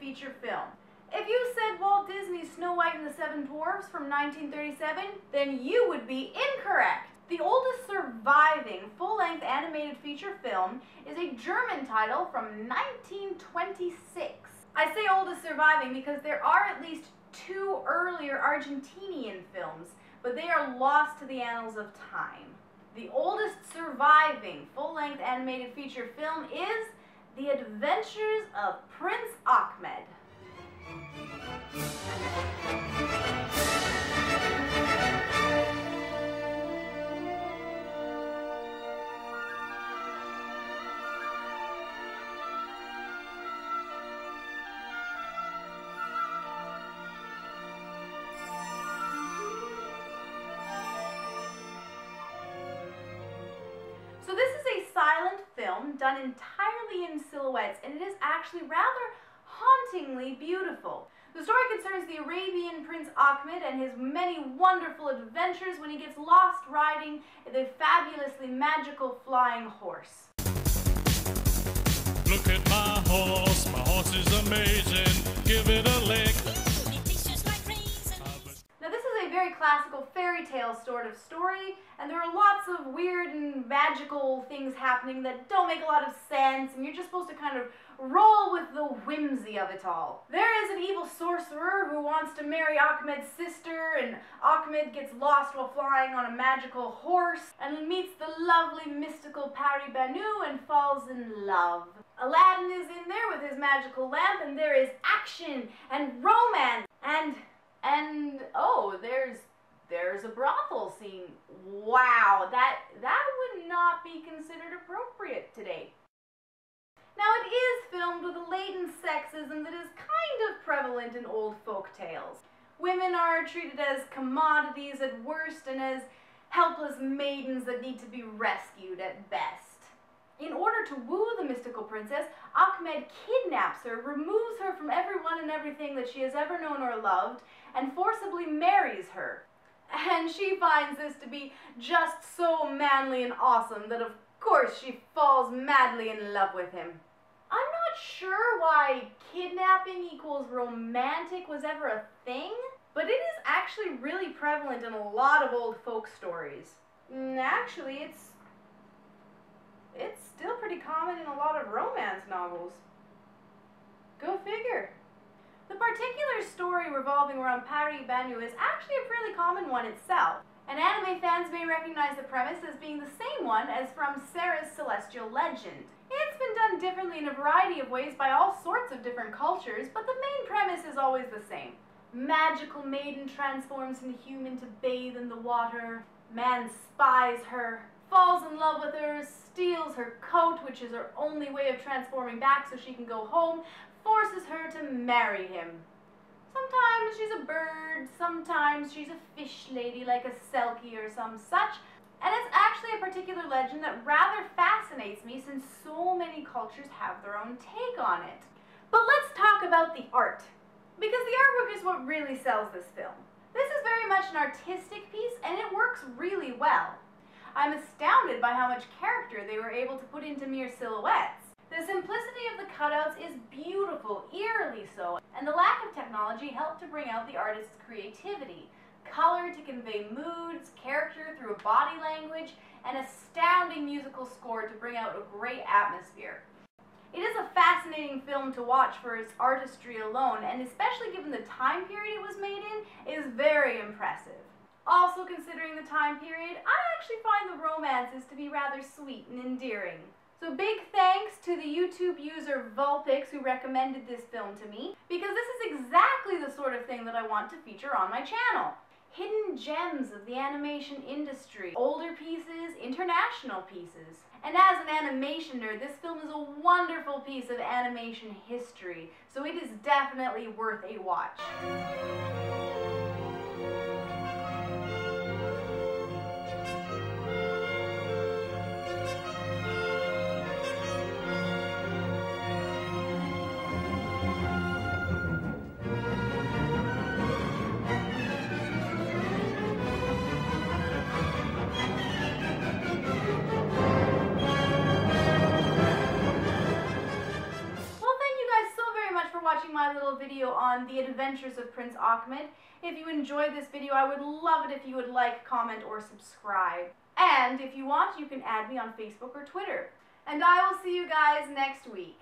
feature film. If you said Walt Disney's Snow White and the Seven Dwarfs from 1937, then you would be incorrect. The oldest surviving full-length animated feature film is a German title from 1926. I say oldest surviving because there are at least 2 earlier Argentinian films, but they are lost to the annals of time. The oldest surviving full-length animated feature film is The Adventures of Prince Achmed. So this is a silent film done entirely in silhouettes, and it is actually rather hauntingly beautiful. The story concerns the Arabian Prince Achmed and his many wonderful adventures when he gets lost riding the fabulously magical flying horse. Look at my horse is amazing, give it a lick. Now this is a very classical fairy tale sort of story, and there are lots of weird and magical things happening that don't make a lot of sense, and you're just supposed to kind of roll with the whimsy of it all. There is an evil sorcerer who wants to marry Achmed's sister, and Achmed gets lost while flying on a magical horse, and meets the lovely mystical Pari Banu and falls in love. Aladdin is in there with his magical lamp, and there is action and romance, and oh, there's a brothel scene. Wow, that would not be considered appropriate today. Now it is filmed with a latent sexism that is kind of prevalent in old folk tales. Women are treated as commodities at worst and as helpless maidens that need to be rescued at best. In order to woo the mystical princess, Achmed kidnaps her, removes her from everyone and everything that she has ever known or loved, and forcibly marries her. And she finds this to be just so manly and awesome that of course she falls madly in love with him. I'm not sure why kidnapping equals romantic was ever a thing, but it is actually really prevalent in a lot of old folk stories. Actually, it's still pretty common in a lot of romance novels. Go figure. The particular story revolving around Pari Banu is actually a fairly common one itself, and anime fans may recognize the premise as being the same one as from Sarah's Celestial Legend. It's been done differently in a variety of ways by all sorts of different cultures, but the main premise is always the same. Magical maiden transforms into human to bathe in the water. Man spies her, falls in love with her, steals her coat, which is her only way of transforming back so she can go home, forces her to marry him. Sometimes she's a bird, sometimes she's a fish lady like a selkie or some such, and it's actually a particular legend that rather fascinates me since so many cultures have their own take on it. But let's talk about the art, because the artwork is what really sells this film. This is very much an artistic piece, and it works really well. I'm astounded by how much character they were able to put into mere silhouettes. The simplicity of the cutouts is beautiful, eerily so, and the lack of technology helped to bring out the artist's creativity. Color to convey moods, character through a body language, and astounding musical score to bring out a great atmosphere. It is a fascinating film to watch for its artistry alone, and especially given the time period it was made in, it is very impressive. Also considering the time period, I actually find the romances to be rather sweet and endearing. So big thanks to the YouTube user Vulpix who recommended this film to me, because this is exactly the sort of thing that I want to feature on my channel. Hidden gems of the animation industry, older pieces, international pieces. And as an animation nerd, this film is a wonderful piece of animation history, so it is definitely worth a watch. watching my my little video on the adventures of Prince Achmed. If you enjoyed this video, I would love it if you would like, comment, or subscribe. And if you want, you can add me on Facebook or Twitter. And I will see you guys next week.